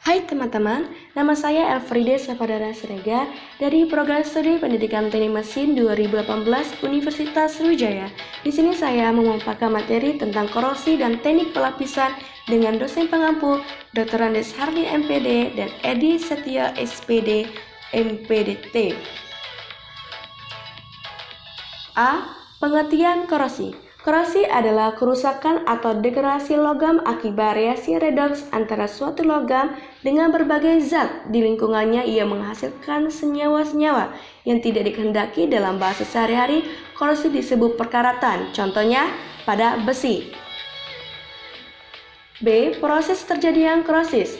Hai teman-teman, nama saya Elfriede Sapadara Srega dari Program Studi Pendidikan Teknik Mesin 2018 Universitas Sriwijaya. Di sini saya memaparkan materi tentang korosi dan teknik pelapisan dengan dosen pengampu Dr. Andes Hardi MPD dan Edi Setia SPD MPDT. A. Pengertian korosi. Korosi adalah kerusakan atau degradasi logam akibat reaksi redoks antara suatu logam dengan berbagai zat di lingkungannya yang menghasilkan senyawa-senyawa yang tidak dikehendaki. Dalam bahasa sehari-hari, korosi disebut perkaratan, contohnya pada besi. B. Proses terjadinya korosis.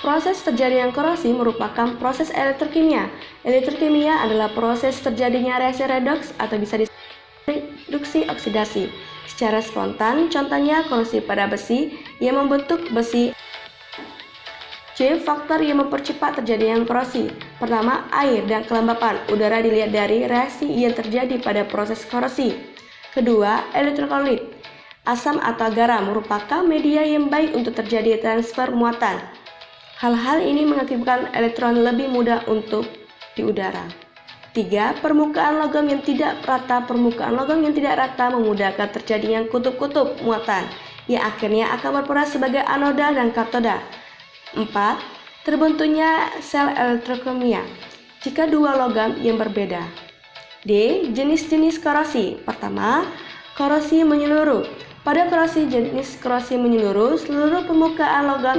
Proses terjadinya korosi merupakan proses elektrokimia. Elektrokimia adalah proses terjadinya reaksi redoks atau bisa disebut reduksi oksidasi secara spontan, contohnya korosi pada besi yang membentuk besi. C. Faktor yang mempercepat terjadinya korosi. Pertama, air dan kelembapan udara dilihat dari reaksi yang terjadi pada proses korosi. Kedua, elektrolit. Asam atau garam merupakan media yang baik untuk terjadi transfer muatan. Hal-hal ini mengakibatkan elektron lebih mudah untuk di udara. 3. Permukaan logam yang tidak rata. Permukaan logam yang tidak rata memudahkan terjadinya kutub-kutub muatan yang akhirnya akan berperan sebagai anoda dan katoda. 4. Terbentuknya sel elektrokimia jika dua logam yang berbeda. D. Jenis-jenis korosi. Pertama, korosi menyeluruh. Pada jenis korosi menyeluruh, seluruh permukaan logam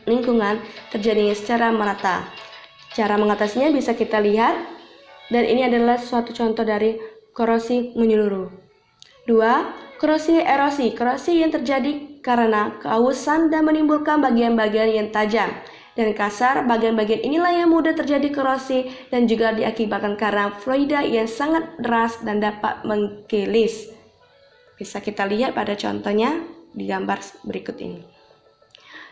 lingkungan terjadinya secara merata. Cara mengatasinya bisa kita lihat, dan ini adalah suatu contoh dari korosi menyeluruh. 2. Korosi erosi. Korosi yang terjadi karena keausan dan menimbulkan bagian-bagian yang tajam dan kasar. Bagian-bagian inilah yang mudah terjadi korosi dan juga diakibatkan karena fluida yang sangat deras dan dapat mengkilis. Bisa kita lihat pada contohnya di gambar berikut ini.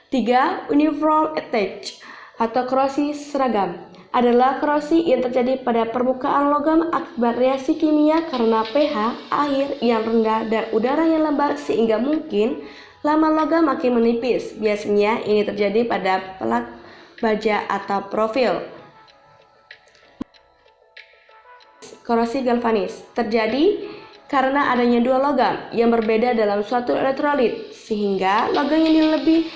3. Uniform attach atau korosi seragam adalah korosi yang terjadi pada permukaan logam akibat reaksi kimia karena pH air yang rendah dan udara yang lembab sehingga mungkin lama logam makin menipis. Biasanya ini terjadi pada pelak baja atau profil. Korosi galvanis terjadi karena adanya dua logam yang berbeda dalam suatu elektrolit sehingga logam yang lebih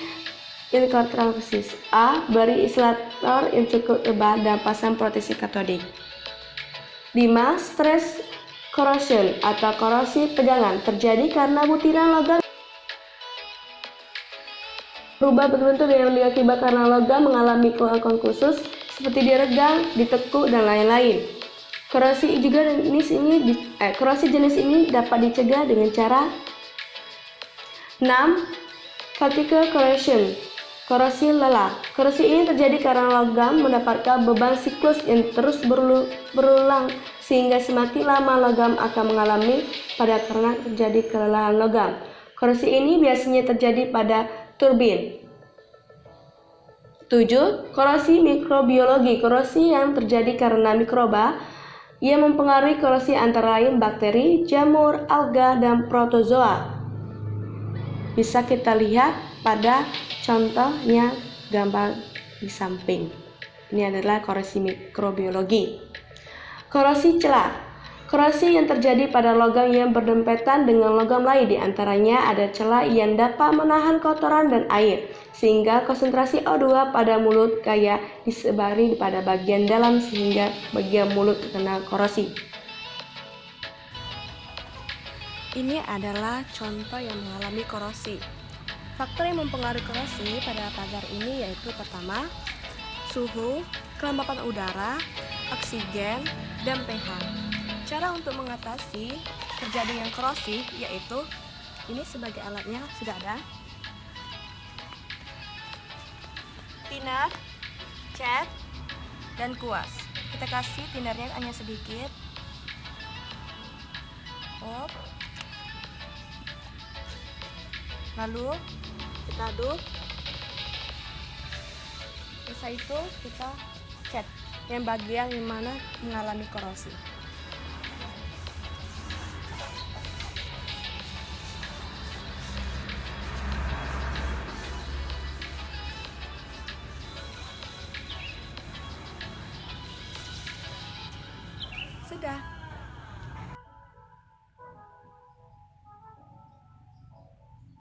elektrolysis. A. Beri isolator yang cukup tebal dan pasang proteksi katodik. 5. Stress corrosion atau korosi tegangan terjadi karena butiran logam berubah bentuk yang diakibatkan karena logam mengalami keluhan khusus seperti diregang, ditekuk, dan lain-lain. Korosi jenis ini dapat dicegah dengan cara 6. Vertical corrosion. Korosi lelah. Korosi ini terjadi karena logam mendapatkan beban siklus yang terus berulang sehingga semakin lama logam akan mengalami pada karena terjadi kelelahan logam. Korosi ini biasanya terjadi pada turbin. 7. Korosi mikrobiologi. Korosi yang terjadi karena mikroba yang mempengaruhi korosi antara lain bakteri, jamur, alga, dan protozoa. Bisa kita lihat pada contohnya gambar di samping. Ini adalah korosi mikrobiologi. Korosi celah. Korosi yang terjadi pada logam yang berdempetan dengan logam lain, di antaranya ada celah yang dapat menahan kotoran dan air sehingga konsentrasi O2 pada mulut kaya disebari pada bagian dalam sehingga bagian mulut terkena korosi. Ini adalah contoh yang mengalami korosi. Faktor yang mempengaruhi korosi pada pagar ini yaitu pertama, suhu, kelembapan udara, oksigen, dan pH. Cara untuk mengatasi terjadinya korosi yaitu ini sebagai alatnya sudah ada. Thinner, cat, dan kuas. Kita kasih thinnernya hanya sedikit. Lalu kita aduk. Setelah itu kita cat yang bagian yang mana mengalami korosi. Sudah.